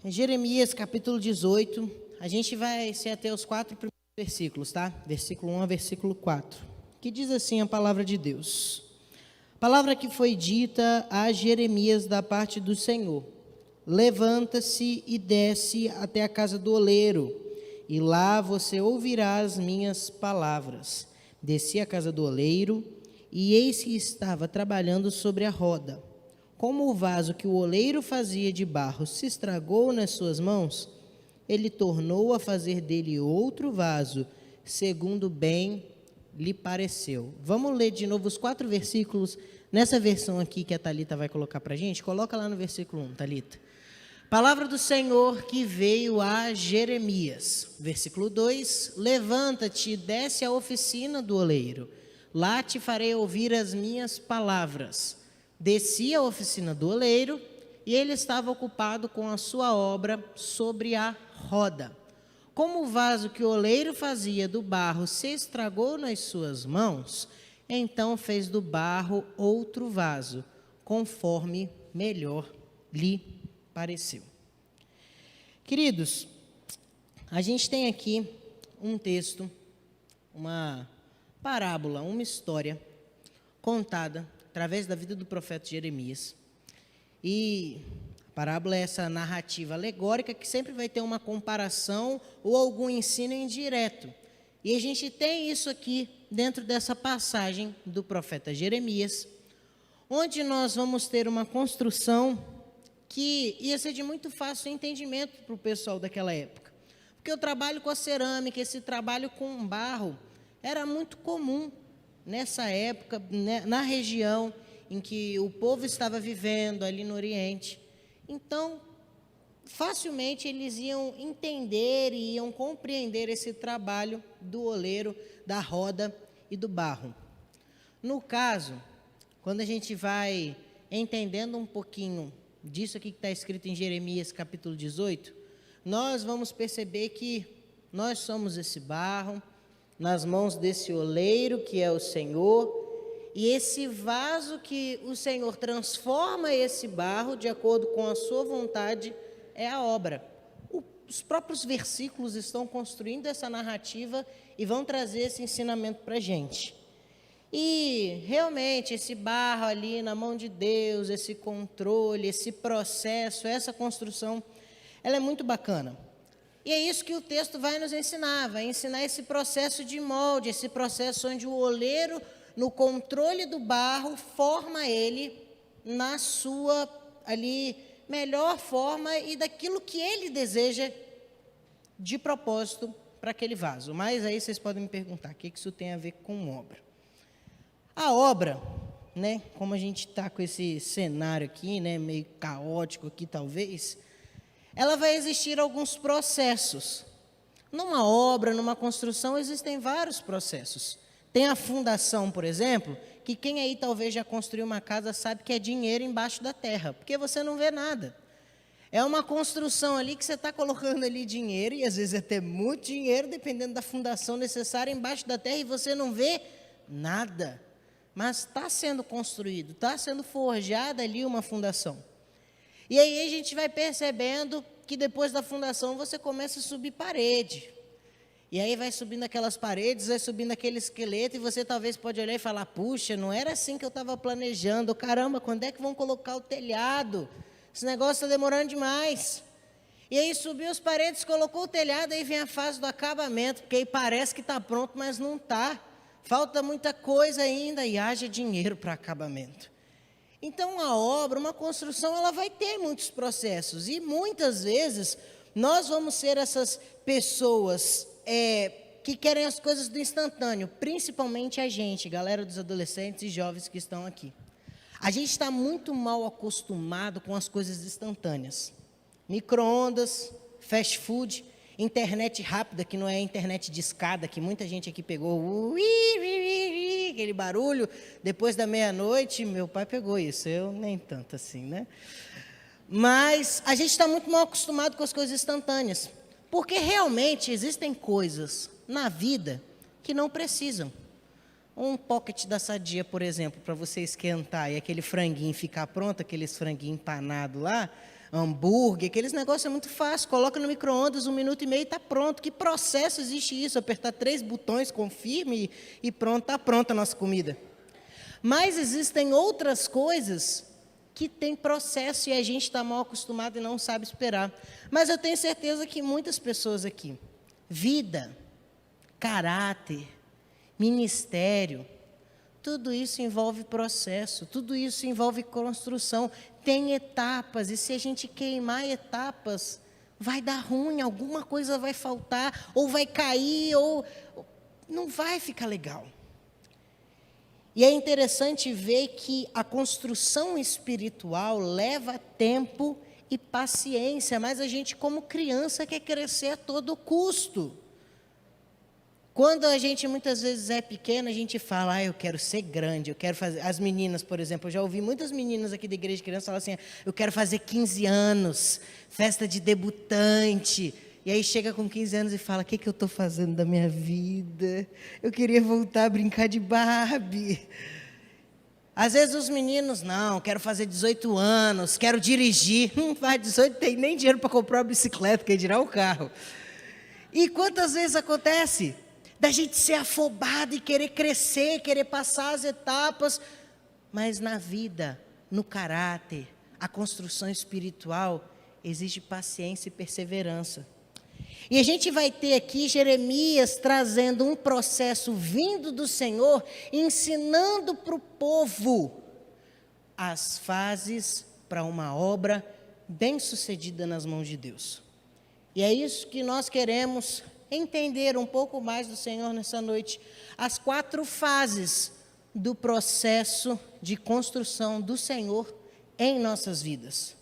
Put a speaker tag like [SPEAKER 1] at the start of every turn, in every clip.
[SPEAKER 1] Jeremias capítulo 18, a gente vai ser até os 4 primeiros versículos, tá? Versículo 1 a versículo 4, que diz assim a palavra de Deus. Palavra que foi dita a Jeremias da parte do Senhor: levanta-se e desce até a casa do oleiro, e lá você ouvirá as minhas palavras. Desci à casa do oleiro, e eis que estava trabalhando sobre a roda. Como o vaso que o oleiro fazia de barro se estragou nas suas mãos, ele tornou a fazer dele outro vaso, segundo bem lhe pareceu. Vamos ler de novo os 4 versículos, nessa versão aqui que a Thalita vai colocar para a gente. Coloca lá no versículo 1, Thalita. Palavra do Senhor que veio a Jeremias. Versículo 2, levanta-te e desce à oficina do oleiro. Lá te farei ouvir as minhas palavras. Desci à oficina do oleiro, e ele estava ocupado com a sua obra sobre a roda. Como o vaso que o oleiro fazia do barro se estragou nas suas mãos, então fez do barro outro vaso, conforme melhor lhe pareceu. Queridos, a gente tem aqui um texto, uma parábola, uma história contada através da vida do profeta Jeremias. E a parábola é essa narrativa alegórica que sempre vai ter uma comparação ou algum ensino indireto. E a gente tem isso aqui dentro dessa passagem do profeta Jeremias, onde nós vamos ter uma construção que ia ser de muito fácil entendimento para o pessoal daquela época. Porque o trabalho com a cerâmica, esse trabalho com barro, era muito comum nessa época, na região em que o povo estava vivendo, ali no Oriente. Então, facilmente eles iam entender e iam compreender esse trabalho do oleiro, da roda e do barro. No caso, quando a gente vai entendendo um pouquinho disso aqui que está escrito em Jeremias capítulo 18, nós vamos perceber que nós somos esse barro, nas mãos desse oleiro que é o Senhor, e esse vaso que o Senhor transforma esse barro de acordo com a sua vontade é a obra. Os próprios versículos estão construindo essa narrativa e vão trazer esse ensinamento para a gente. E realmente esse barro ali na mão de Deus, esse controle, esse processo, essa construção, ela é muito bacana. E é isso que o texto vai nos ensinar, vai ensinar esse processo de molde, esse processo onde o oleiro, no controle do barro, forma ele na sua ali melhor forma e daquilo que ele deseja de propósito para aquele vaso. Mas aí vocês podem me perguntar, o que isso tem a ver com obra? A obra, né, como a gente está com esse cenário aqui, né, meio caótico aqui talvez, ela vai existir alguns processos. Numa obra, numa construção, existem vários processos. Tem a fundação, por exemplo, que quem aí talvez já construiu uma casa sabe que é dinheiro embaixo da terra, porque você não vê nada. É uma construção ali que você está colocando ali dinheiro, e às vezes até muito dinheiro, dependendo da fundação necessária, embaixo da terra, e você não vê nada. Mas está sendo construído, está sendo forjada ali uma fundação. E aí a gente vai percebendo que depois da fundação você começa a subir parede. E aí vai subindo aquelas paredes, vai subindo aquele esqueleto, e você talvez pode olhar e falar, puxa, não era assim que eu estava planejando, caramba, quando é que vão colocar o telhado? Esse negócio está demorando demais. E aí subiu as paredes, colocou o telhado, aí vem a fase do acabamento, porque aí parece que está pronto, mas não está. Falta muita coisa ainda e haja dinheiro para acabamento. Então, a obra, uma construção, ela vai ter muitos processos. E muitas vezes, nós vamos ser essas pessoas que querem as coisas do instantâneo. Principalmente a gente, galera dos adolescentes e jovens que estão aqui. A gente está muito mal acostumado com as coisas instantâneas. Micro-ondas, fast food, internet rápida, que não é a internet de escada, que muita gente aqui pegou, aquele barulho, depois da meia-noite. Meu pai pegou isso, eu nem tanto assim, né? Mas a gente está muito mal acostumado com as coisas instantâneas, porque realmente existem coisas na vida que não precisam. Um pocket da Sadia, por exemplo, para você esquentar e aquele franguinho ficar pronto, aqueles franguinhos empanados lá, hambúrguer, aqueles negócios é muito fácil, coloca no micro-ondas 1 minuto e meio e está pronto. Que processo existe isso? Apertar 3 botões, confirme e pronto, está pronta a nossa comida. Mas existem outras coisas que têm processo e a gente está mal acostumado e não sabe esperar. Mas eu tenho certeza que muitas pessoas aqui, vida, caráter, ministério, tudo isso envolve processo, tudo isso envolve construção, tem etapas, e se a gente queimar etapas, vai dar ruim, alguma coisa vai faltar, ou vai cair, ou não vai ficar legal. E é interessante ver que a construção espiritual leva tempo e paciência, mas a gente, como criança, quer crescer a todo custo. Quando a gente muitas vezes é pequena, a gente fala, eu quero ser grande, eu quero fazer... As meninas, por exemplo, eu já ouvi muitas meninas aqui da igreja de criança falar assim, eu quero fazer 15 anos, festa de debutante. E aí chega com 15 anos e fala, o que eu estou fazendo da minha vida? Eu queria voltar a brincar de Barbie. Às vezes os meninos, não, quero fazer 18 anos, quero dirigir. Faz 18, tem nem dinheiro para comprar uma bicicleta, quer dirá o carro. E quantas vezes acontece da gente ser afobado e querer crescer, querer passar as etapas, mas na vida, no caráter, a construção espiritual, exige paciência e perseverança. E a gente vai ter aqui Jeremias trazendo um processo vindo do Senhor, ensinando para o povo as fases para uma obra bem-sucedida nas mãos de Deus. E é isso que nós queremos entender um pouco mais do Senhor nessa noite. As 4 fases do processo de construção do Senhor em nossas vidas.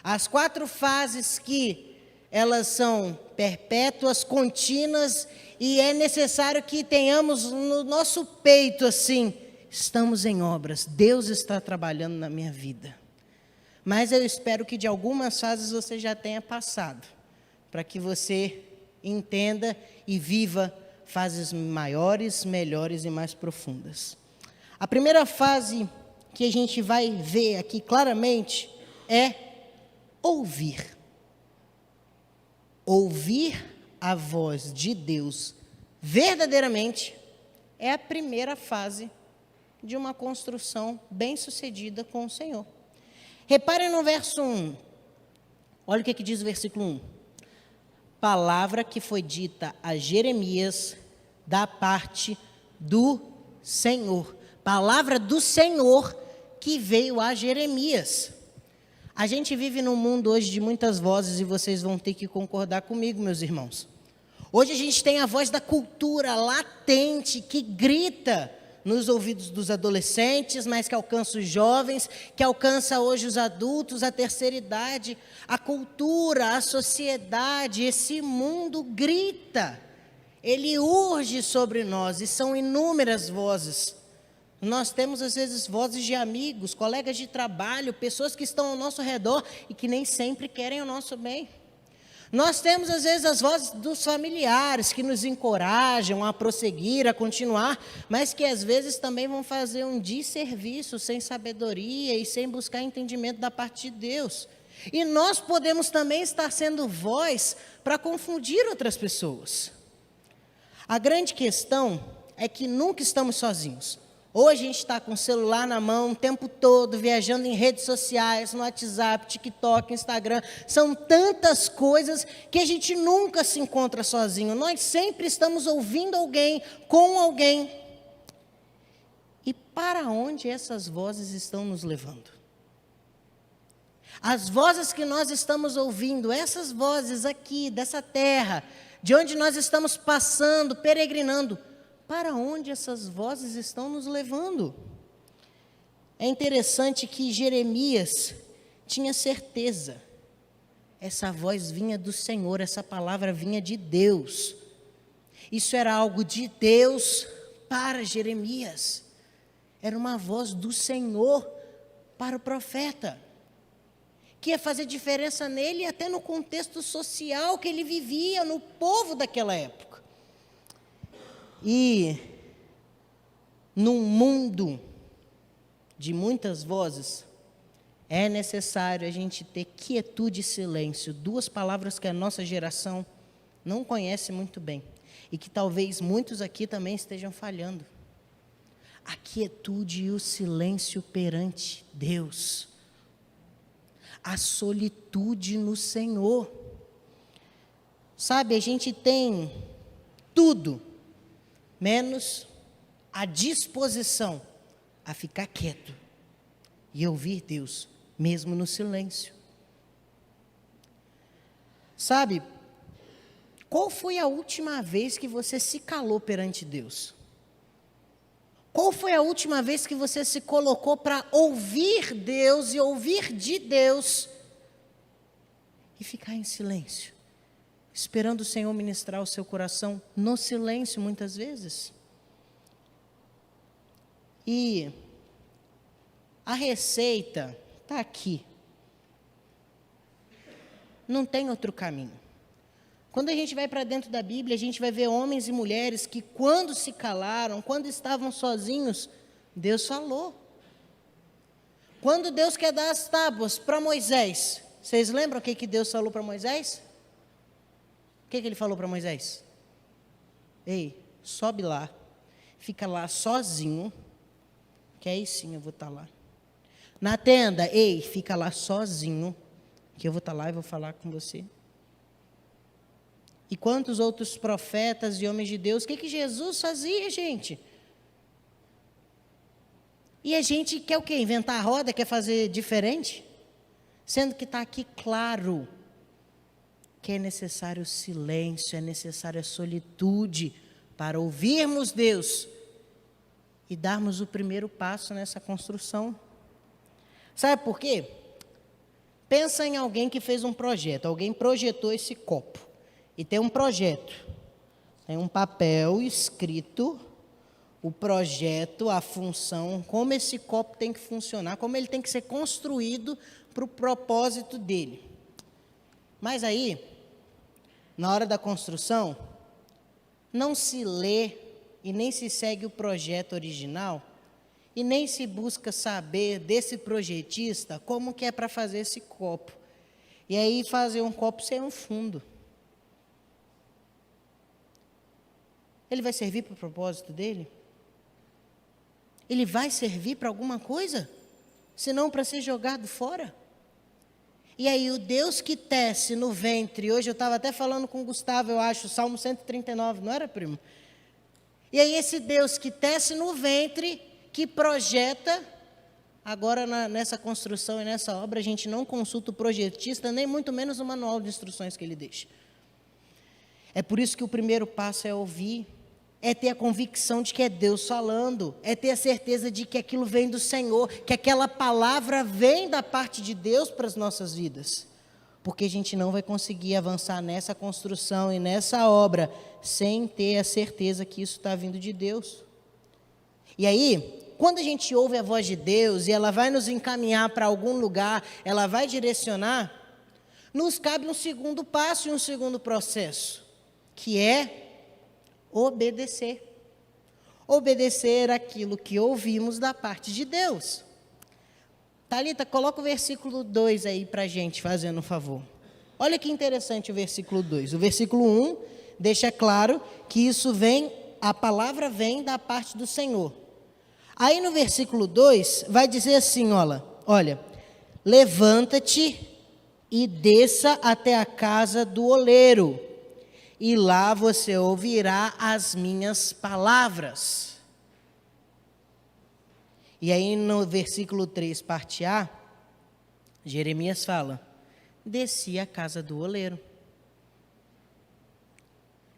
[SPEAKER 1] As 4 fases que elas são perpétuas, contínuas, e é necessário que tenhamos no nosso peito assim, estamos em obras, Deus está trabalhando na minha vida. Mas eu espero que de algumas fases você já tenha passado, para que você entenda e viva fases maiores, melhores e mais profundas. A primeira fase que a gente vai ver aqui claramente é ouvir. Ouvir a voz de Deus verdadeiramente é a primeira fase de uma construção bem-sucedida com o Senhor. Reparem no verso 1. Olha o que diz o versículo 1. Palavra que foi dita a Jeremias da parte do Senhor. Palavra do Senhor que veio a Jeremias. A gente vive num mundo hoje de muitas vozes e vocês vão ter que concordar comigo, meus irmãos. Hoje a gente tem a voz da cultura latente que grita nos ouvidos dos adolescentes, mas que alcança os jovens, que alcança hoje os adultos, a terceira idade. A cultura, a sociedade, esse mundo grita. Ele urge sobre nós e são inúmeras vozes. Nós temos às vezes vozes de amigos, colegas de trabalho, pessoas que estão ao nosso redor e que nem sempre querem o nosso bem. Nós temos às vezes as vozes dos familiares que nos encorajam a prosseguir, a continuar, mas que às vezes também vão fazer um desserviço sem sabedoria e sem buscar entendimento da parte de Deus. E nós podemos também estar sendo voz para confundir outras pessoas. A grande questão é que nunca estamos sozinhos. Hoje a gente está com o celular na mão o tempo todo, viajando em redes sociais, no WhatsApp, TikTok, Instagram. São tantas coisas que a gente nunca se encontra sozinho. Nós sempre estamos ouvindo alguém, com alguém. E para onde essas vozes estão nos levando? As vozes que nós estamos ouvindo, essas vozes aqui, dessa terra, de onde nós estamos passando, peregrinando, para onde essas vozes estão nos levando? É interessante que Jeremias tinha certeza. Essa voz vinha do Senhor, essa palavra vinha de Deus. Isso era algo de Deus para Jeremias. Era uma voz do Senhor para o profeta, que ia fazer diferença nele e até no contexto social que ele vivia, no povo daquela época. E num mundo de muitas vozes, É necessário a gente ter quietude e silêncio, duas palavras que a nossa geração não conhece muito bem e que talvez muitos aqui também estejam falhando. A quietude e o silêncio perante Deus. A solitude no Senhor. Sabe, a gente tem tudo, menos a disposição a ficar quieto e ouvir Deus, mesmo no silêncio. Sabe, qual foi a última vez que você se calou perante Deus? Qual foi a última vez que você se colocou para ouvir Deus e ouvir de Deus e ficar em silêncio, esperando o Senhor ministrar o seu coração no silêncio muitas vezes? E a receita está aqui. Não tem outro caminho. Quando a gente vai para dentro da Bíblia, a gente vai ver homens e mulheres que, quando se calaram, quando estavam sozinhos, Deus falou. Quando Deus quer dar as tábuas para Moisés, vocês lembram o que Deus falou para Moisés? O que Ele falou para Moisés? Ei, sobe lá, fica lá sozinho, que aí sim eu vou estar lá. Na tenda, ei, fica lá sozinho, que eu vou estar lá e vou falar com você. E quantos outros profetas e homens de Deus, o que Jesus fazia, gente? E a gente quer o quê? Inventar a roda, quer fazer diferente? Sendo que está aqui claro que é necessário silêncio, é necessária solitude para ouvirmos Deus e darmos o primeiro passo nessa construção. Sabe por quê? Pensa em alguém que fez um projeto, alguém projetou esse copo. E tem um projeto, tem um papel escrito, o projeto, a função, como esse copo tem que funcionar, como ele tem que ser construído para o propósito dele. Mas aí, na hora da construção, não se lê e nem se segue o projeto original, e nem se busca saber desse projetista como que é para fazer esse copo. E aí fazer um copo sem um fundo. Ele vai servir para o propósito dele? Ele vai servir para alguma coisa? Senão para ser jogado fora? E aí o Deus que tece no ventre, hoje eu estava até falando com o Gustavo, eu acho, Salmo 139, não era, primo? E aí esse Deus que tece no ventre, que projeta, agora nessa construção e nessa obra, a gente não consulta o projetista, nem muito menos o manual de instruções que ele deixa. É por isso que o primeiro passo é ouvir, é ter a convicção de que é Deus falando, é ter a certeza de que aquilo vem do Senhor, que aquela palavra vem da parte de Deus para as nossas vidas. Porque a gente não vai conseguir avançar nessa construção e nessa obra sem ter a certeza que isso está vindo de Deus. E aí, quando a gente ouve a voz de Deus e ela vai nos encaminhar para algum lugar, ela vai direcionar, nos cabe um segundo passo e um segundo processo, que é obedecer. Obedecer aquilo que ouvimos da parte de Deus. Thalita, coloca o versículo 2 aí para a gente, fazendo um favor. Olha que interessante o versículo 2. O versículo 1 deixa claro que isso vem, a palavra vem da parte do Senhor. Aí no versículo 2 vai dizer assim, olha, levanta-te e desça até a casa do oleiro, e lá você ouvirá as minhas palavras. E aí no versículo 3, parte A, Jeremias fala, desci à casa do oleiro.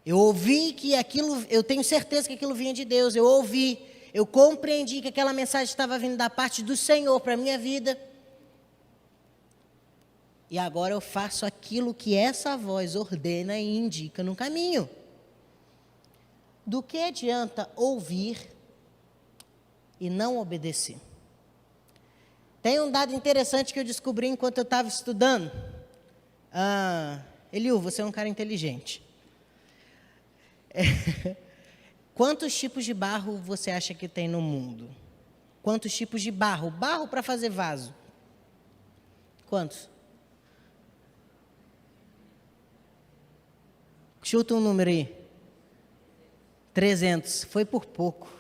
[SPEAKER 1] Eu ouvi que aquilo, eu tenho certeza que aquilo vinha de Deus, eu ouvi, eu compreendi que aquela mensagem estava vindo da parte do Senhor para a minha vida. E agora eu faço aquilo que essa voz ordena e indica no caminho. Do que adianta ouvir e não obedecer? Tem um dado interessante que eu descobri enquanto eu estava estudando. Eliu, você é um cara inteligente. Quantos tipos de barro você acha que tem no mundo? Quantos tipos de barro? Barro para fazer vaso. Quantos? Chuta um número aí. 300. Foi por pouco.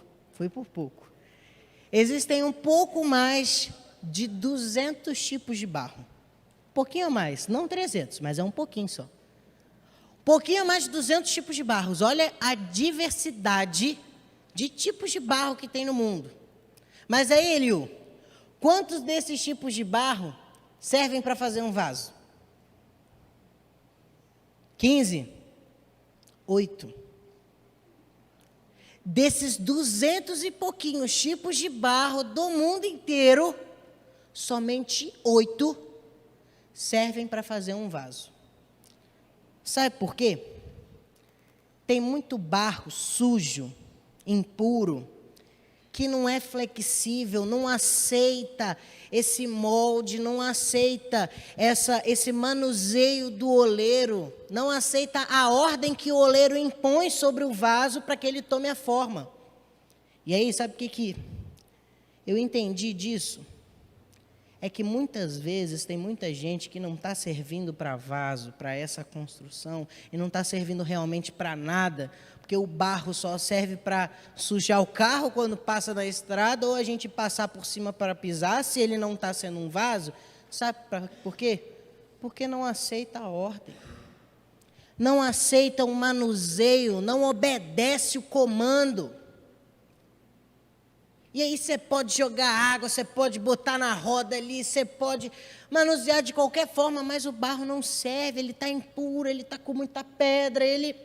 [SPEAKER 1] Existem um pouco mais de 200 tipos de barro. Um pouquinho a mais. Não 300, mas é um pouquinho só. Pouquinho a mais de 200 tipos de barros. Olha a diversidade de tipos de barro que tem no mundo. Mas aí, Eliu, quantos desses tipos de barro servem para fazer um vaso? 15? 8. Desses 200 e pouquinhos tipos de barro do mundo inteiro, somente 8 servem para fazer um vaso. Sabe por quê? Tem muito barro sujo, impuro, que não é flexível, não aceita esse molde, não aceita esse manuseio do oleiro, não aceita a ordem que o oleiro impõe sobre o vaso para que ele tome a forma. E aí, sabe o que eu entendi disso? É que muitas vezes tem muita gente que não está servindo para vaso, para essa construção, e não está servindo realmente para nada, porque o barro só serve para sujar o carro quando passa na estrada, ou a gente passar por cima para pisar, se ele não está sendo um vaso. Sabe por quê? Porque não aceita a ordem, não aceita o manuseio, não obedece o comando. E aí você pode jogar água, você pode botar na roda ali, você pode manusear de qualquer forma, mas o barro não serve, ele está impuro, ele está com muita pedra, ele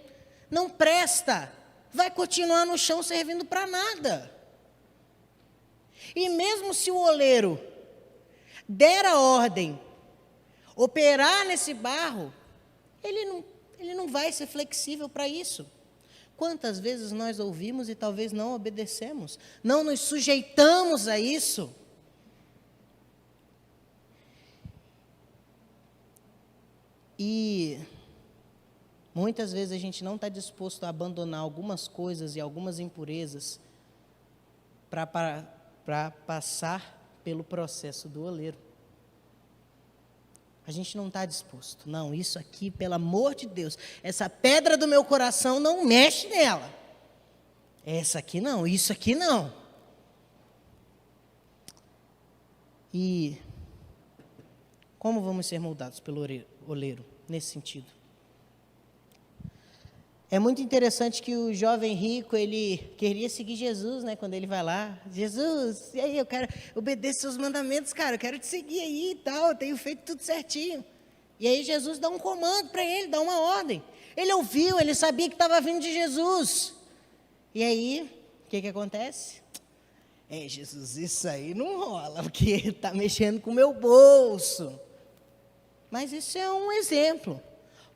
[SPEAKER 1] não presta, vai continuar no chão servindo para nada. E mesmo se o oleiro der a ordem, operar nesse barro, ele não vai ser flexível para isso. Quantas vezes nós ouvimos e talvez não obedecemos, não nos sujeitamos a isso? E muitas vezes a gente não está disposto a abandonar algumas coisas e algumas impurezas para passar pelo processo do oleiro. A gente não está disposto. Não, isso aqui, pelo amor de Deus, essa pedra do meu coração, não mexe nela. Essa aqui não, isso aqui não. E como vamos ser moldados pelo oleiro nesse sentido? É muito interessante que o jovem rico, ele queria seguir Jesus, né? Quando ele vai lá, Jesus, e aí, eu quero obedecer seus mandamentos, cara, eu quero te seguir aí e tal, eu tenho feito tudo certinho. E aí Jesus dá um comando para ele, dá uma ordem. Ele ouviu, ele sabia que estava vindo de Jesus. E aí, o que acontece? Jesus, isso aí não rola, porque ele está mexendo com o meu bolso. Mas isso é um exemplo.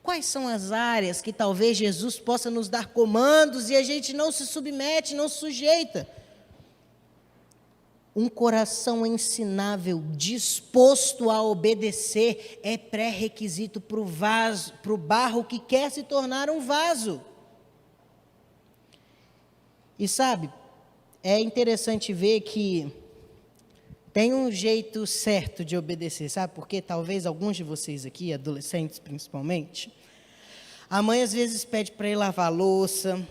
[SPEAKER 1] Quais são as áreas que talvez Jesus possa nos dar comandos e a gente não se submete, não se sujeita? Um coração ensinável, disposto a obedecer, é pré-requisito para o vaso, para o barro que quer se tornar um vaso. E sabe, é interessante ver que tem um jeito certo de obedecer, sabe? Porque talvez alguns de vocês aqui, adolescentes principalmente, a mãe às vezes pede para ir lavar a louça,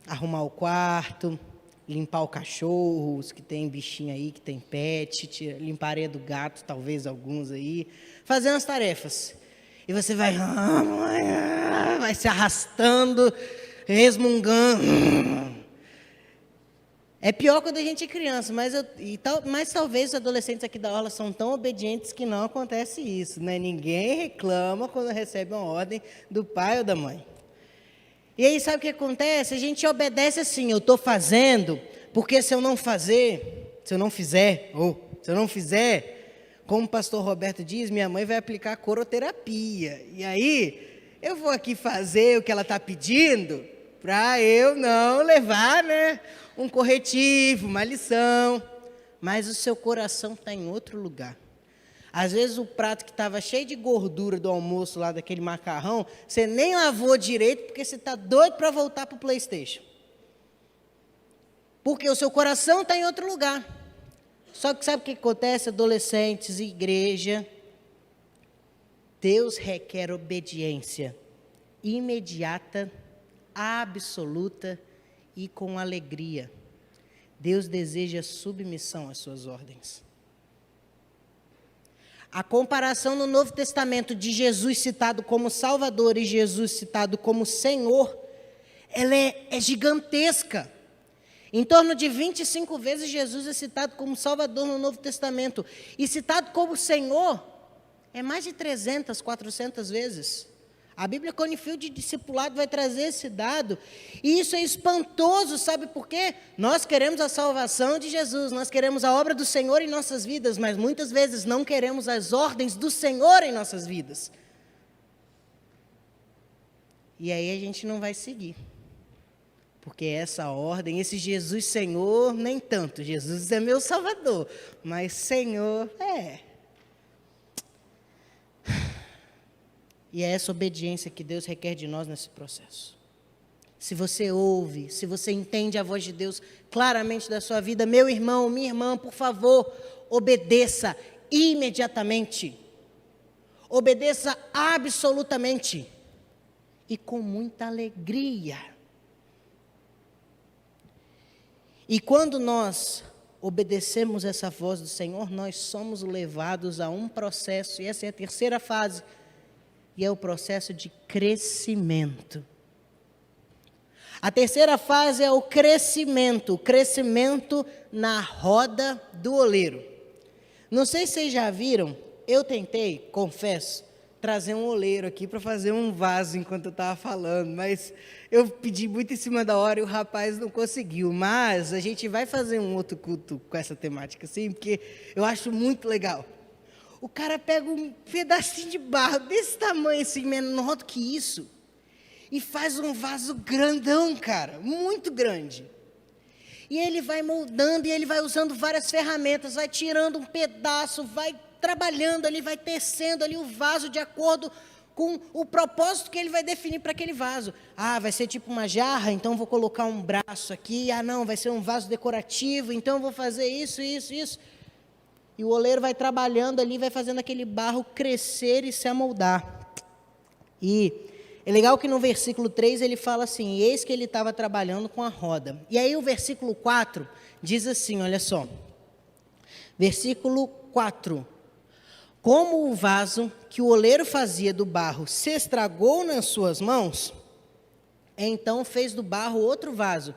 [SPEAKER 1] arrumar o quarto, limpar o cachorro, os que tem bichinho aí, que tem pet, limpar a areia do gato, talvez alguns aí, fazer umas tarefas. E você vai se arrastando, resmungando. É pior quando a gente é criança, mas talvez os adolescentes aqui da aula são tão obedientes que não acontece isso, né? Ninguém reclama quando recebe uma ordem do pai ou da mãe. E aí sabe o que acontece? A gente obedece assim, eu estou fazendo, porque se eu não fizer, como o pastor Roberto diz, minha mãe vai aplicar coroterapia. E aí, eu vou aqui fazer o que ela está pedindo, para eu não levar, né, um corretivo, uma lição. Mas o seu coração está em outro lugar. Às vezes o prato que estava cheio de gordura do almoço lá, daquele macarrão, você nem lavou direito porque você está doido para voltar para o PlayStation. Porque o seu coração está em outro lugar. Só que sabe o que acontece? Adolescentes e igreja, Deus requer obediência imediata, absoluta e com alegria. Deus deseja submissão às suas ordens. A comparação no Novo Testamento de Jesus citado como Salvador e Jesus citado como Senhor, ela é gigantesca. Em torno de 25 vezes Jesus é citado como Salvador no Novo Testamento. E citado como Senhor é mais de 300, 400 vezes. A Bíblia Confield de Discipulado vai trazer esse dado. E isso é espantoso, sabe por quê? Nós queremos a salvação de Jesus, nós queremos a obra do Senhor em nossas vidas, mas muitas vezes não queremos as ordens do Senhor em nossas vidas. E aí a gente não vai seguir. Porque essa ordem, esse Jesus Senhor, nem tanto. Jesus é meu Salvador, mas Senhor é. E é essa obediência que Deus requer de nós nesse processo. Se você ouve, se você entende a voz de Deus claramente da sua vida, meu irmão, minha irmã, por favor, obedeça imediatamente. Obedeça absolutamente. E com muita alegria. E quando nós obedecemos essa voz do Senhor, nós somos levados a um processo, e essa é a terceira fase, e é o processo de crescimento. A terceira fase é o crescimento na roda do oleiro. Não sei se vocês já viram, eu tentei, confesso, trazer um oleiro aqui para fazer um vaso enquanto eu estava falando, mas eu pedi muito em cima da hora e o rapaz não conseguiu. Mas a gente vai fazer um outro culto com essa temática, assim, porque eu acho muito legal. O cara pega um pedacinho de barro desse tamanho, assim, menor do que isso, e faz um vaso grandão, cara, muito grande. E ele vai moldando, e ele vai usando várias ferramentas, vai tirando um pedaço, vai trabalhando ali, vai tecendo ali o vaso de acordo com o propósito que ele vai definir para aquele vaso. Ah, vai ser tipo uma jarra, então vou colocar um braço aqui. Ah, não, vai ser um vaso decorativo, então vou fazer isso. E o oleiro vai trabalhando ali, vai fazendo aquele barro crescer e se amoldar. E é legal que no versículo 3 ele fala assim, eis que ele estava trabalhando com a roda. E aí o versículo 4 diz assim, olha só. Versículo 4. Como o vaso que o oleiro fazia do barro se estragou nas suas mãos, então fez do barro outro vaso,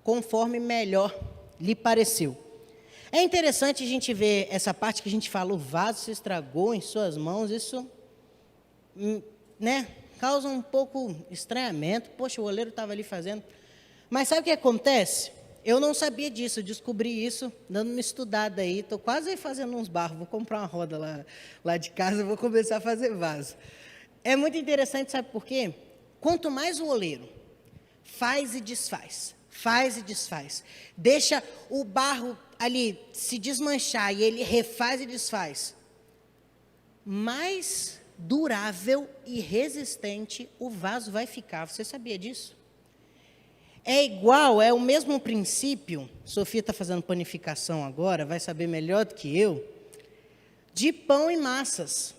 [SPEAKER 1] conforme melhor lhe pareceu. É interessante a gente ver essa parte que a gente fala, o vaso se estragou em suas mãos, isso, né, causa um pouco estranhamento. Poxa, o oleiro estava ali fazendo. Mas sabe o que acontece? Eu não sabia disso, eu descobri isso dando uma estudada aí, estou quase fazendo uns barros, vou comprar uma roda lá de casa, vou começar a fazer vaso. É muito interessante, sabe por quê? Quanto mais o oleiro faz e desfaz, deixa o barro ali se desmanchar e ele refaz e desfaz, mais durável e resistente o vaso vai ficar. Você sabia disso? É igual, é o mesmo princípio, Sofia está fazendo panificação agora, vai saber melhor do que eu, de pão e massas.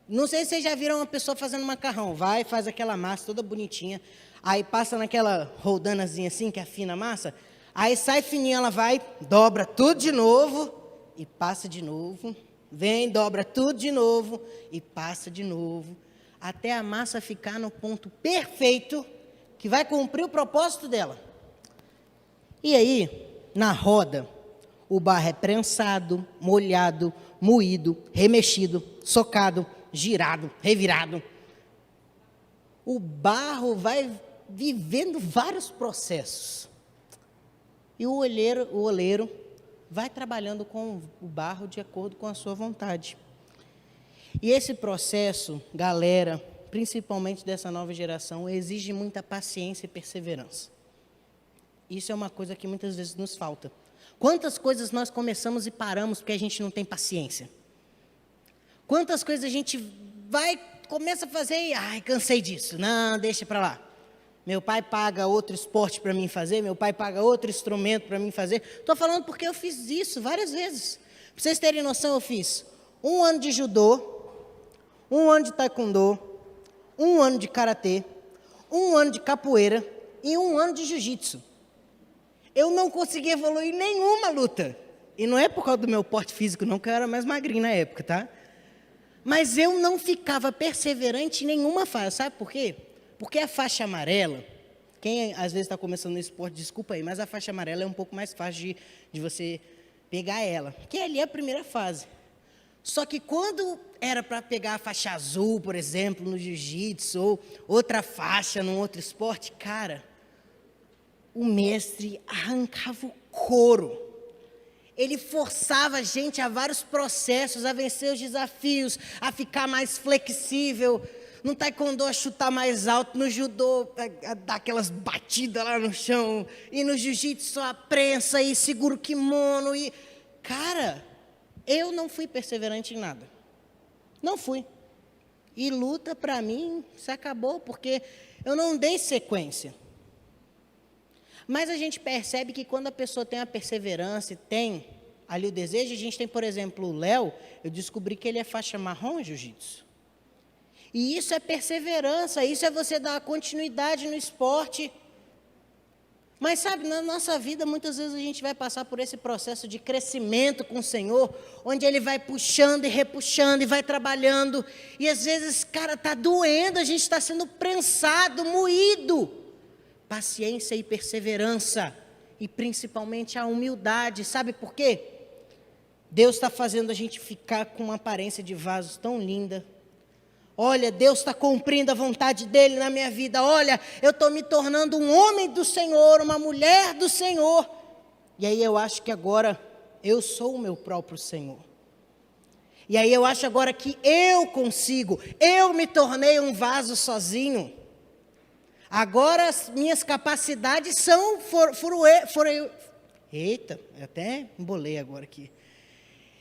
[SPEAKER 1] Não sei se vocês já viram uma pessoa fazendo macarrão, faz aquela massa toda bonitinha, aí passa naquela roldanazinha assim, que afina a massa, aí sai fininha, ela vai, dobra tudo de novo, e passa de novo, vem, dobra tudo de novo, e passa de novo, até a massa ficar no ponto perfeito, que vai cumprir o propósito dela. E aí, na roda, o barro é prensado, molhado, moído, remexido, socado, girado, revirado. O barro vai vivendo vários processos. E o oleiro vai trabalhando com o barro de acordo com a sua vontade. E esse processo, galera, principalmente dessa nova geração, exige muita paciência e perseverança. Isso é uma coisa que muitas vezes nos falta. Quantas coisas nós começamos e paramos porque a gente não tem paciência? Quantas coisas a gente começa a fazer e, cansei disso, não, deixa para lá. Meu pai paga outro esporte para mim fazer, meu pai paga outro instrumento para mim fazer. Estou falando porque eu fiz isso várias vezes. Para vocês terem noção, eu fiz 1 ano de judô, um ano de taekwondo, um ano de karatê, um ano de capoeira e um ano de jiu-jitsu. Eu não consegui evoluir em nenhuma luta. E não é por causa do meu porte físico, não, que eu era mais magrinho na época, tá? Mas eu não ficava perseverante em nenhuma faixa. Sabe por quê? Porque a faixa amarela, quem às vezes está começando no esporte, desculpa aí, mas a faixa amarela é um pouco mais fácil de você pegar ela. Que ali é a primeira fase. Só que quando era para pegar a faixa azul, por exemplo, no jiu-jitsu, ou outra faixa num outro esporte, cara, o mestre arrancava o couro. Ele forçava a gente a vários processos, a vencer os desafios, a ficar mais flexível. No taekwondo, a chutar mais alto. No judô, a dar aquelas batidas lá no chão. E no jiu-jitsu, a prensa e segura o kimono. E, cara, eu não fui perseverante em nada. Não fui. E luta, para mim, se acabou, porque eu não dei sequência. Mas a gente percebe que quando a pessoa tem a perseverança e tem ali o desejo, a gente tem, por exemplo, o Léo, eu descobri que ele é faixa marrom em jiu-jitsu. E isso é perseverança, isso é você dar continuidade no esporte. Mas sabe, na nossa vida, muitas vezes a gente vai passar por esse processo de crescimento com o Senhor, onde Ele vai puxando e repuxando e vai trabalhando. E às vezes, cara, está doendo, a gente está sendo prensado, moído. Paciência e perseverança, e principalmente a humildade. Sabe por quê? Deus está fazendo a gente ficar com uma aparência de vasos tão linda. Olha, Deus está cumprindo a vontade dEle na minha vida. Olha, eu estou me tornando um homem do Senhor, uma mulher do Senhor. E aí eu acho que agora eu sou o meu próprio Senhor. E aí eu acho agora que eu consigo. Eu me tornei um vaso sozinho. Agora as minhas capacidades são... Eita, eu até embolei agora aqui.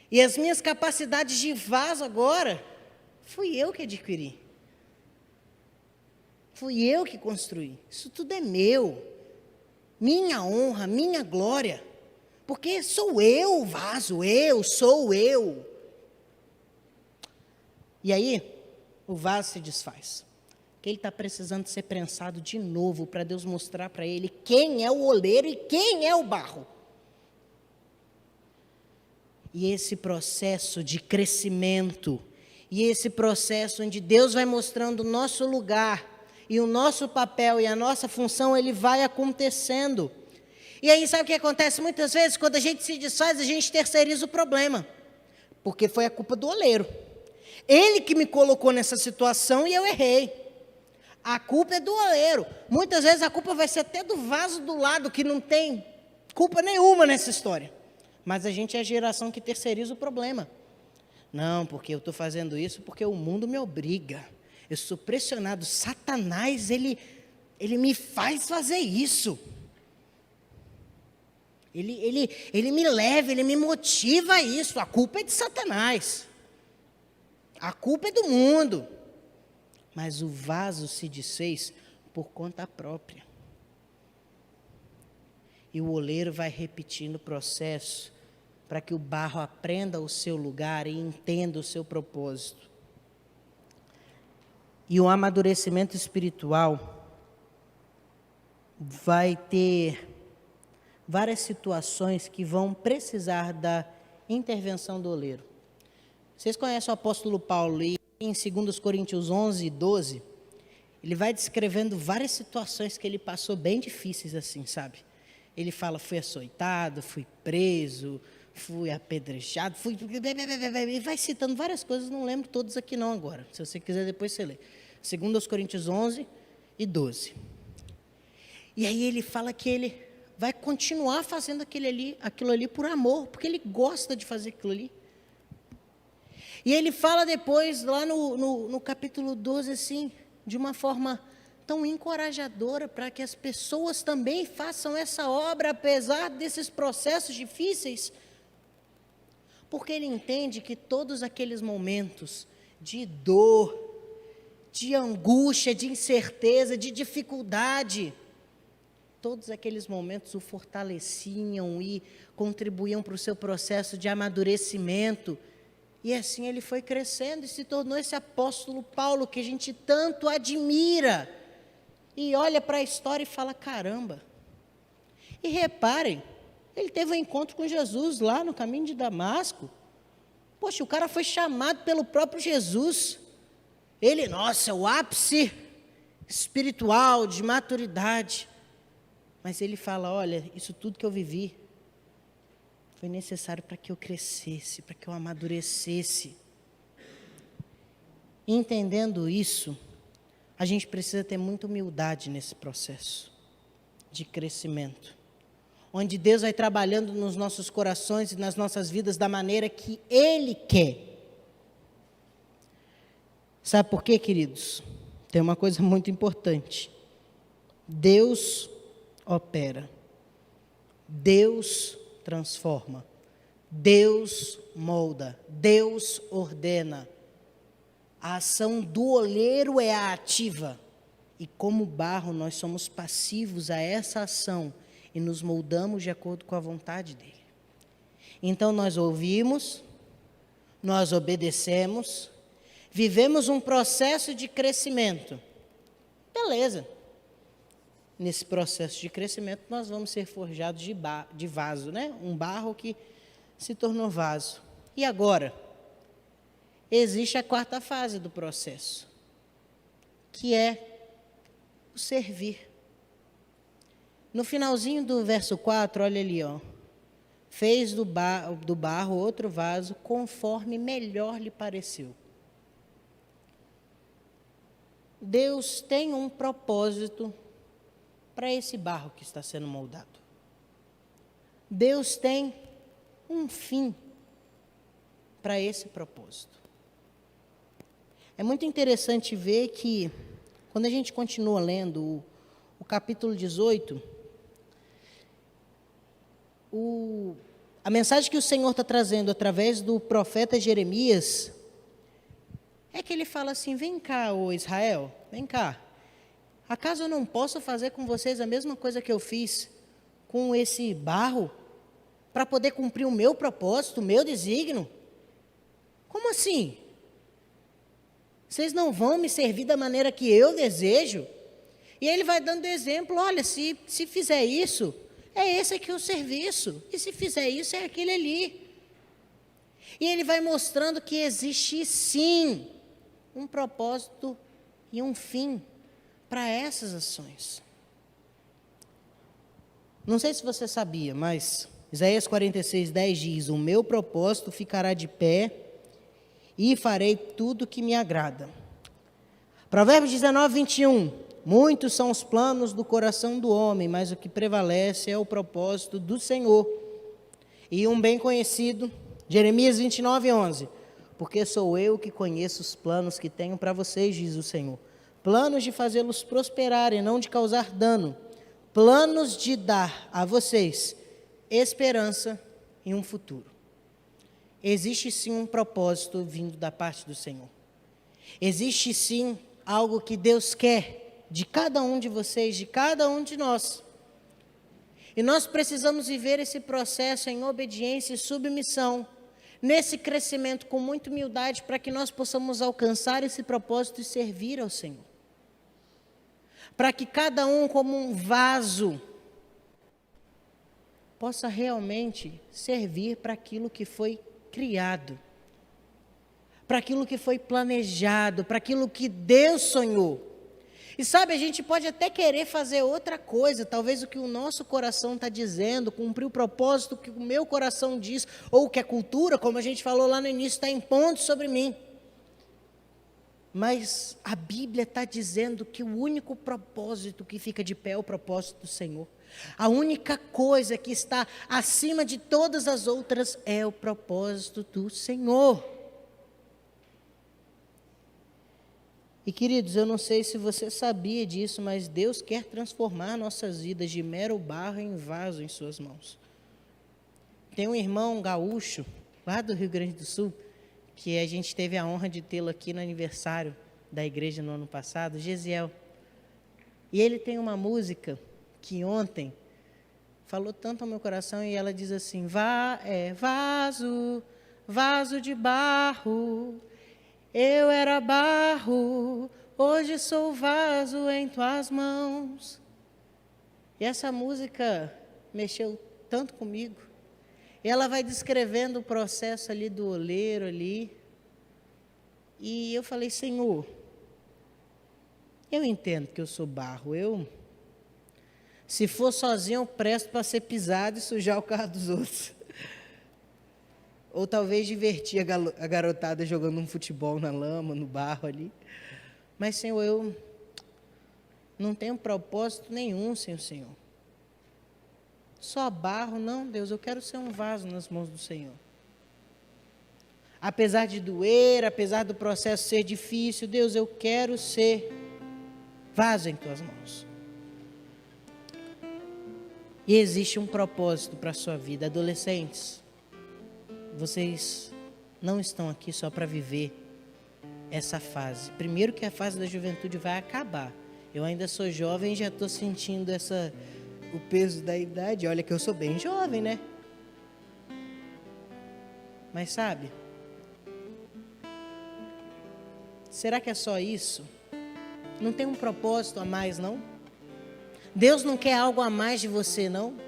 [SPEAKER 1] E as minhas capacidades de vaso agora, fui eu que adquiri. Fui eu que construí. Isso tudo é meu. Minha honra, minha glória. Porque sou eu o vaso, sou eu. E aí, o vaso se desfaz. Ele está precisando ser prensado de novo para Deus mostrar para ele quem é o oleiro e quem é o barro. E esse processo de crescimento, e esse processo onde Deus vai mostrando o nosso lugar, e o nosso papel e a nossa função, ele vai acontecendo. E aí sabe o que acontece? Muitas vezes, quando a gente se desfaz, a gente terceiriza o problema. Porque foi a culpa do oleiro. Ele que me colocou nessa situação e eu errei. A culpa é do oleiro. Muitas vezes a culpa vai ser até do vaso do lado, que não tem culpa nenhuma nessa história. Mas a gente é a geração que terceiriza o problema. Não, porque eu estou fazendo isso porque o mundo me obriga. Eu sou pressionado. Satanás, ele me faz fazer isso. Ele me leva, ele me motiva a isso. A culpa é de Satanás. A culpa é do mundo. Mas o vaso se desfez por conta própria. E o oleiro vai repetindo o processo para que o barro aprenda o seu lugar e entenda o seu propósito. E o amadurecimento espiritual vai ter várias situações que vão precisar da intervenção do oleiro. Vocês conhecem o apóstolo Paulo e em 2 Coríntios 11, 12, ele vai descrevendo várias situações que ele passou bem difíceis assim, sabe? Ele fala, fui açoitado, fui preso, fui apedrejado, e vai citando várias coisas, não lembro todas aqui não agora. Se você quiser depois você lê. 2 Coríntios 11 e 12. E aí ele fala que ele vai continuar fazendo aquilo ali por amor, porque ele gosta de fazer aquilo ali. E ele fala depois, lá no capítulo 12, assim, de uma forma tão encorajadora, para que as pessoas também façam essa obra, apesar desses processos difíceis. Porque ele entende que todos aqueles momentos de dor, de angústia, de incerteza, de dificuldade, todos aqueles momentos o fortaleciam e contribuíam para o seu processo de amadurecimento. E assim ele foi crescendo e se tornou esse apóstolo Paulo que a gente tanto admira. E olha para a história e fala, caramba. E reparem, ele teve um encontro com Jesus lá no caminho de Damasco. Poxa, o cara foi chamado pelo próprio Jesus. Ele, nossa, é o ápice espiritual, de maturidade. Mas ele fala, olha, isso tudo que eu vivi foi necessário para que eu crescesse, para que eu amadurecesse. Entendendo isso, a gente precisa ter muita humildade nesse processo de crescimento, onde Deus vai trabalhando nos nossos corações e nas nossas vidas da maneira que Ele quer. Sabe por quê, queridos? Tem uma coisa muito importante. Deus opera. Deus transforma. Deus molda. Deus ordena. A ação do olheiro é a ativa. E como barro, nós somos passivos a essa ação e nos moldamos de acordo com a vontade dele. Então nós ouvimos, nós obedecemos, vivemos um processo de crescimento. Beleza. Nesse processo de crescimento nós vamos ser forjados de vaso, né? Um barro que se tornou vaso. E agora? Existe a quarta fase do processo, que é o servir. No finalzinho do verso 4, olha ali, ó. Fez do barro outro vaso, conforme melhor lhe pareceu. Deus tem um propósito para esse barro que está sendo moldado. Deus tem um fim para esse propósito. É muito interessante ver que, quando a gente continua lendo o capítulo 18, a mensagem que o Senhor está trazendo através do profeta Jeremias, é que ele fala assim, vem cá, ô Israel, vem cá. Acaso eu não posso fazer com vocês a mesma coisa que eu fiz com esse barro, para poder cumprir o meu propósito, o meu desígnio? Como assim? Vocês não vão me servir da maneira que eu desejo? E ele vai dando exemplo, olha, se fizer isso, é esse aqui o serviço. E se fizer isso, é aquele ali. E ele vai mostrando que existe sim um propósito e um fim para essas ações. Não sei se você sabia, mas Isaías 46:10 diz, o meu propósito ficará de pé e farei tudo que me agrada. Provérbios 19:21, muitos são os planos do coração do homem, mas o que prevalece é o propósito do Senhor. E um bem conhecido, Jeremias 29:11, porque sou eu que conheço os planos que tenho para vocês, diz o Senhor. Planos de fazê-los prosperar e não de causar dano. Planos de dar a vocês esperança e um futuro. Existe sim um propósito vindo da parte do Senhor. Existe sim algo que Deus quer de cada um de vocês, de cada um de nós. E nós precisamos viver esse processo em obediência e submissão, nesse crescimento com muita humildade, para que nós possamos alcançar esse propósito e servir ao Senhor. Para que cada um, como um vaso, possa realmente servir para aquilo que foi criado, para aquilo que foi planejado, para aquilo que Deus sonhou. E sabe, a gente pode até querer fazer outra coisa, talvez o que o nosso coração está dizendo, cumprir o propósito que o meu coração diz, ou que a cultura, como a gente falou lá no início, está impondo sobre mim. Mas a Bíblia está dizendo que o único propósito que fica de pé é o propósito do Senhor. A única coisa que está acima de todas as outras é o propósito do Senhor. E queridos, eu não sei se você sabia disso, mas Deus quer transformar nossas vidas de mero barro em vaso em suas mãos. Tem um irmão gaúcho, lá do Rio Grande do Sul, que a gente teve a honra de tê-lo aqui no aniversário da igreja no ano passado, Gesiel. E ele tem uma música que ontem falou tanto ao meu coração, e ela diz assim, vaso, vaso de barro. Eu era barro, hoje sou vaso em tuas mãos. E essa música mexeu tanto comigo. E ela vai descrevendo o processo ali do oleiro ali. E eu falei, Senhor, eu entendo que eu sou barro. Se for sozinho, eu presto para ser pisado e sujar o carro dos outros. Ou talvez divertir a garotada jogando um futebol na lama, no barro ali. Mas, Senhor, eu não tenho propósito nenhum sem o Senhor. Só barro, não, Deus, eu quero ser um vaso nas mãos do Senhor. Apesar de doer, apesar do processo ser difícil, Deus, eu quero ser vaso em tuas mãos. E existe um propósito para a sua vida, adolescentes. Vocês não estão aqui só para viver essa fase. Primeiro que a fase da juventude vai acabar. Eu ainda sou jovem e já estou sentindo o peso da idade. Olha que eu sou bem jovem, né? Mas sabe, será que é só isso? Não tem um propósito a mais, não? Deus não quer algo a mais de você, não?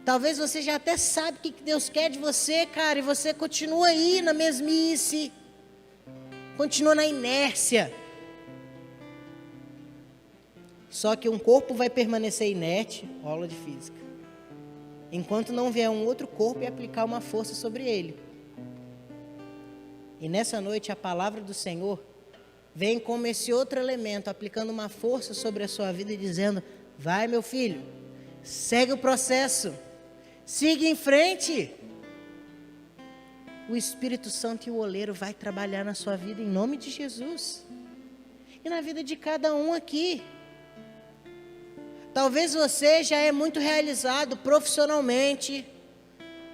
[SPEAKER 1] Talvez você já até sabe o que Deus quer de você, cara, e você continua aí na mesmice, continua na inércia. Só que um corpo vai permanecer inerte, aula de física, enquanto não vier um outro corpo e aplicar uma força sobre ele. E nessa noite a palavra do Senhor vem como esse outro elemento, aplicando uma força sobre a sua vida e dizendo, vai meu filho, segue o processo. Siga em frente. O Espírito Santo e o oleiro vai trabalhar na sua vida em nome de Jesus. E na vida de cada um aqui. Talvez você já é muito realizado profissionalmente,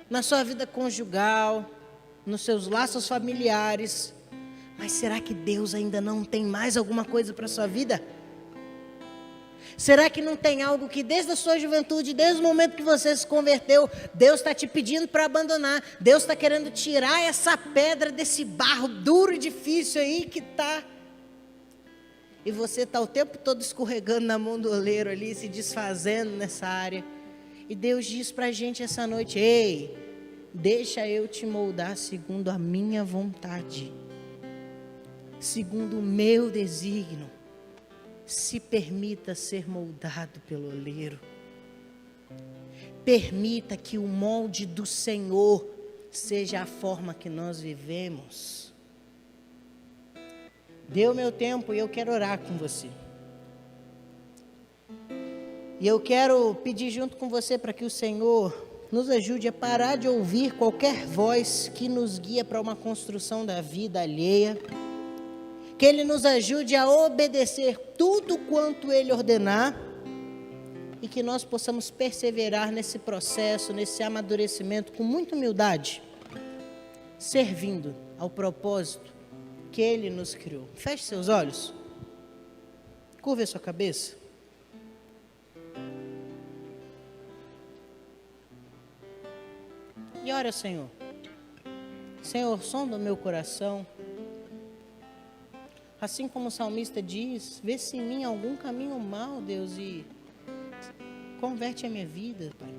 [SPEAKER 1] na sua vida conjugal, nos seus laços familiares. Mas será que Deus ainda não tem mais alguma coisa para a sua vida? Será que não tem algo que desde a sua juventude, desde o momento que você se converteu, Deus está te pedindo para abandonar? Deus está querendo tirar essa pedra desse barro duro e difícil aí que está. E você está o tempo todo escorregando na mão do oleiro ali, se desfazendo nessa área. E Deus diz para a gente essa noite, ei, deixa eu te moldar segundo a minha vontade, segundo o meu desígnio. Se permita ser moldado pelo oleiro. Permita que o molde do Senhor seja a forma que nós vivemos. Dê o meu tempo e eu quero orar com você. E eu quero pedir junto com você para que o Senhor nos ajude a parar de ouvir qualquer voz que nos guia para uma construção da vida alheia. Que Ele nos ajude a obedecer tudo quanto Ele ordenar e que nós possamos perseverar nesse processo, nesse amadurecimento com muita humildade, servindo ao propósito que Ele nos criou. Feche seus olhos, curve a sua cabeça. E ora, Senhor. Senhor, sonda o meu coração. Assim como o salmista diz, vê se em mim algum caminho mau, Deus, e converte a minha vida, Pai.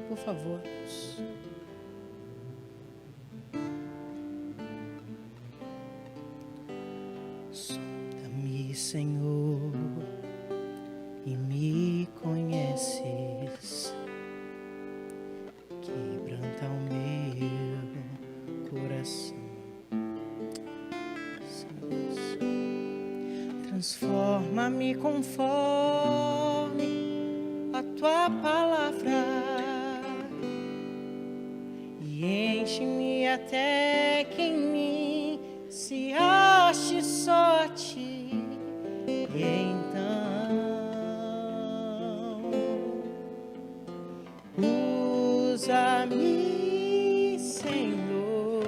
[SPEAKER 1] Por favor, Deus. Sonda-me, Senhor, e me conheces. Quebranta o meu coração, transforma-me conforme a tua palavra e enche-me até que em mim se ache só a ti. E então usa-me, Senhor,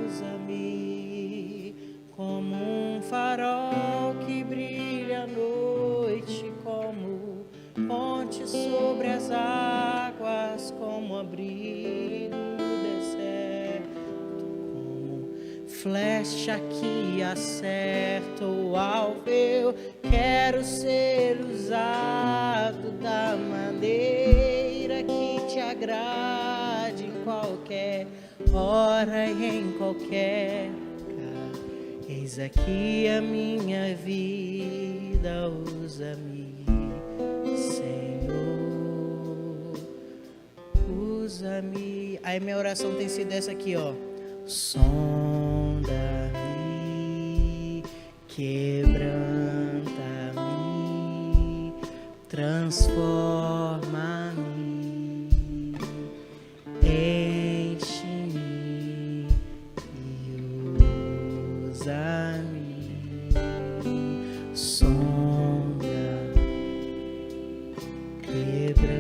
[SPEAKER 1] usa-me ponte sobre as águas, como abrigo no deserto, como flecha que acerta o alvo. Eu quero ser usado da maneira que te agrade, em qualquer hora e em qualquer lugar. Eis aqui a minha vida, usa-me, Senhor, usa-me. Aí minha oração tem sido essa aqui, ó. Sonda-me, quebranta-me, transforma-me, enche-me e usa-me. Sonda, quebranta-me,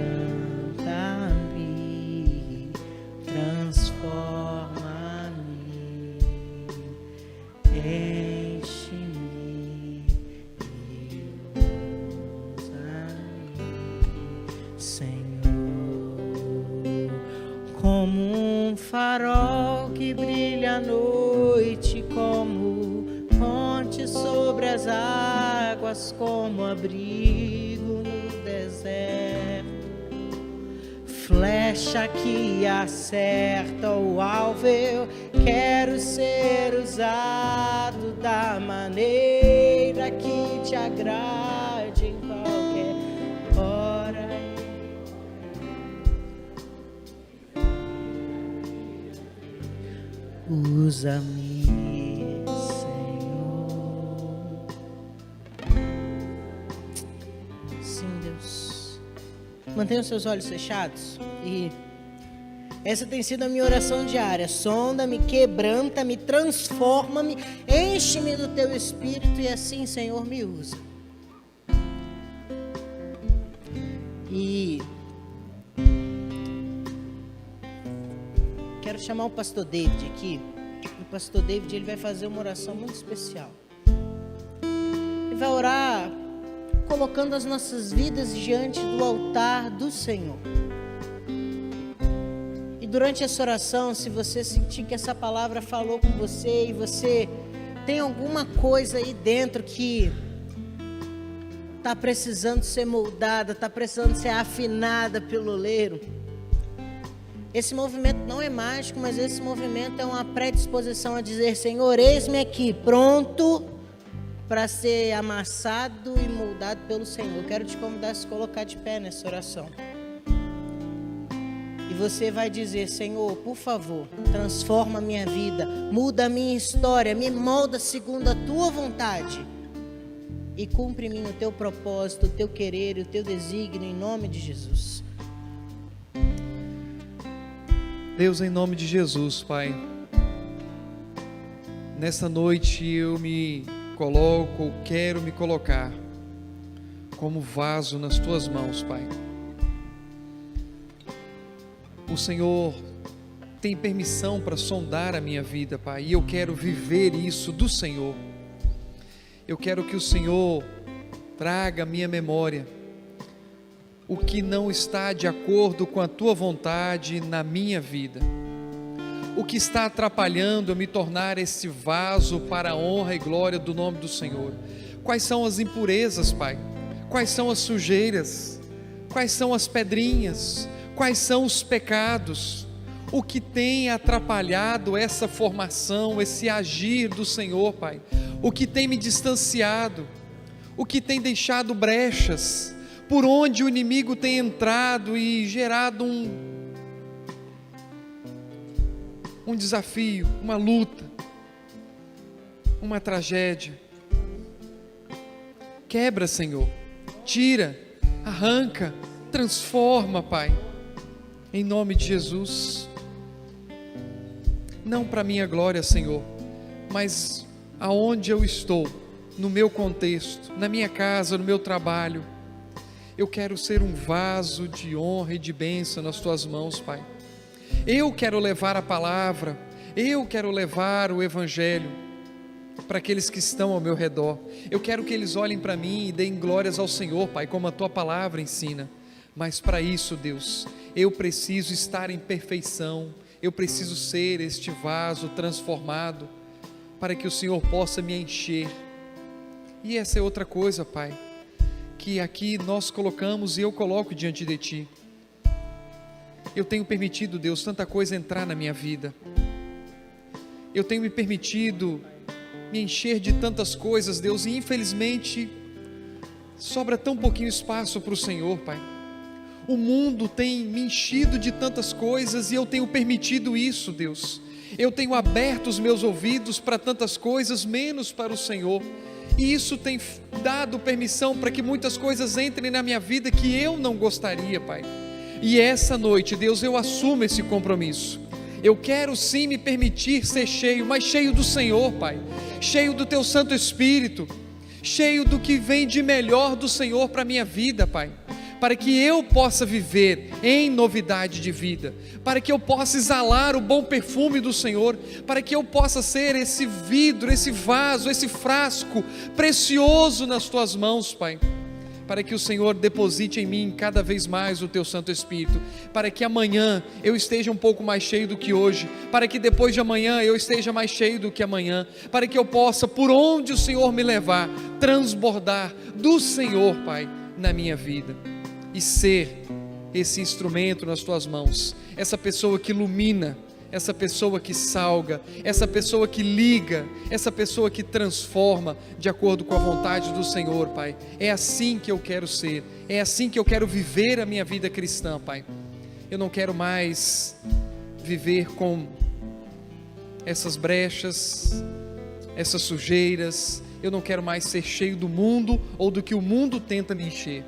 [SPEAKER 1] transforma-me, enche-me e usa-me, Senhor. Como um farol que brilha à noite, como ponte sobre as águas, como abrigo no deserto, flecha que acerta o alvo. Eu quero ser usado da maneira que te agrade, em qualquer hora. Usa-me, Senhor. Sim, Deus. Mantenha os seus olhos fechados. E essa tem sido a minha oração diária. Sonda-me, quebranta-me, transforma-me, enche-me do teu espírito e assim, Senhor, me usa. E quero chamar o pastor David aqui. O pastor David, ele vai fazer uma oração muito especial. Ele vai orar colocando as nossas vidas diante do altar do Senhor. E durante essa oração, se você sentir que essa palavra falou com você e você tem alguma coisa aí dentro que está precisando ser moldada, está precisando ser afinada pelo oleiro, esse movimento não é mágico, mas esse movimento é uma predisposição a dizer: Senhor, eis-me aqui, pronto para ser amassado e moldado pelo Senhor. Eu quero te convidar a se colocar de pé nessa oração. E você vai dizer: Senhor, por favor, transforma a minha vida, muda a minha história, me molda segundo a tua vontade e cumpre em mim o teu propósito, o teu querer e o teu desígnio, em nome de Jesus.
[SPEAKER 2] Deus, em nome de Jesus, Pai, nessa noite eu me coloco, quero me colocar como vaso nas tuas mãos, Pai. O Senhor tem permissão para sondar a minha vida, Pai, e eu quero viver isso do Senhor. Eu quero que o Senhor traga à minha memória o que não está de acordo com a tua vontade na minha vida, o que está atrapalhando eu me tornar esse vaso para a honra e glória do nome do Senhor. Quais são as impurezas, Pai? Quais são as sujeiras? Quais são as pedrinhas? Quais são os pecados? O que tem atrapalhado essa formação, esse agir do Senhor, Pai? O que tem me distanciado? O que tem deixado brechas? Por onde o inimigo tem entrado e gerado um desafio, uma luta, uma tragédia. Quebra, Senhor, tira, arranca, transforma, Pai, em nome de Jesus. Não para minha glória, Senhor, mas aonde eu estou, no meu contexto, na minha casa, no meu trabalho, eu quero ser um vaso de honra e de bênção nas tuas mãos, Pai. Eu quero levar a palavra, eu quero levar o evangelho para aqueles que estão ao meu redor. Eu quero que eles olhem para mim e deem glórias ao Senhor, Pai, como a tua palavra ensina. Mas para isso, Deus, eu preciso estar em perfeição, eu preciso ser este vaso transformado, para que o Senhor possa me encher. E essa é outra coisa, Pai, que aqui nós colocamos e eu coloco diante de Ti. Eu tenho permitido, Deus, tanta coisa entrar na minha vida. Eu tenho me permitido me encher de tantas coisas, Deus, e infelizmente sobra tão pouquinho espaço para o Senhor, Pai. O mundo tem me enchido de tantas coisas e eu tenho permitido isso, Deus. Eu tenho aberto os meus ouvidos para tantas coisas, menos para o Senhor. E isso tem dado permissão para que muitas coisas entrem na minha vida que eu não gostaria, Pai. E essa noite, Deus, eu assumo esse compromisso. Eu quero sim me permitir ser cheio, mas cheio do Senhor, Pai. Cheio do Teu Santo Espírito. Cheio do que vem de melhor do Senhor para a minha vida, Pai. Para que eu possa viver em novidade de vida. Para que eu possa exalar o bom perfume do Senhor. Para que eu possa ser esse vidro, esse vaso, esse frasco precioso nas Tuas mãos, Pai. Para que o Senhor deposite em mim cada vez mais o Teu Santo Espírito, para que amanhã eu esteja um pouco mais cheio do que hoje, para que depois de amanhã eu esteja mais cheio do que amanhã, para que eu possa, por onde o Senhor me levar, transbordar do Senhor, Pai, na minha vida, e ser esse instrumento nas Tuas mãos, essa pessoa que ilumina, essa pessoa que salga, essa pessoa que liga, essa pessoa que transforma de acordo com a vontade do Senhor, Pai. É assim que eu quero ser, é assim que eu quero viver a minha vida cristã, Pai. Eu não quero mais viver com essas brechas, essas sujeiras, eu não quero mais ser cheio do mundo ou do que o mundo tenta me encher.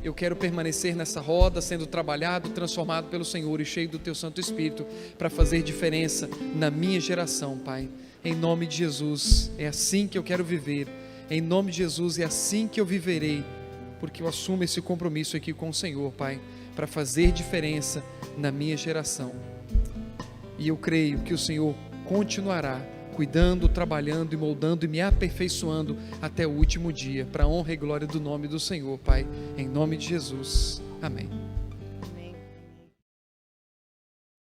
[SPEAKER 2] Eu quero permanecer nessa roda, sendo trabalhado, transformado pelo Senhor e cheio do Teu Santo Espírito, para fazer diferença na minha geração, Pai. Em nome de Jesus, é assim que eu quero viver. Em nome de Jesus, é assim que eu viverei, porque eu assumo esse compromisso aqui com o Senhor, Pai, para fazer diferença na minha geração. E eu creio que o Senhor continuará cuidando, trabalhando e moldando e me aperfeiçoando até o último dia, para a honra e glória do nome do Senhor, Pai, em nome de Jesus, amém.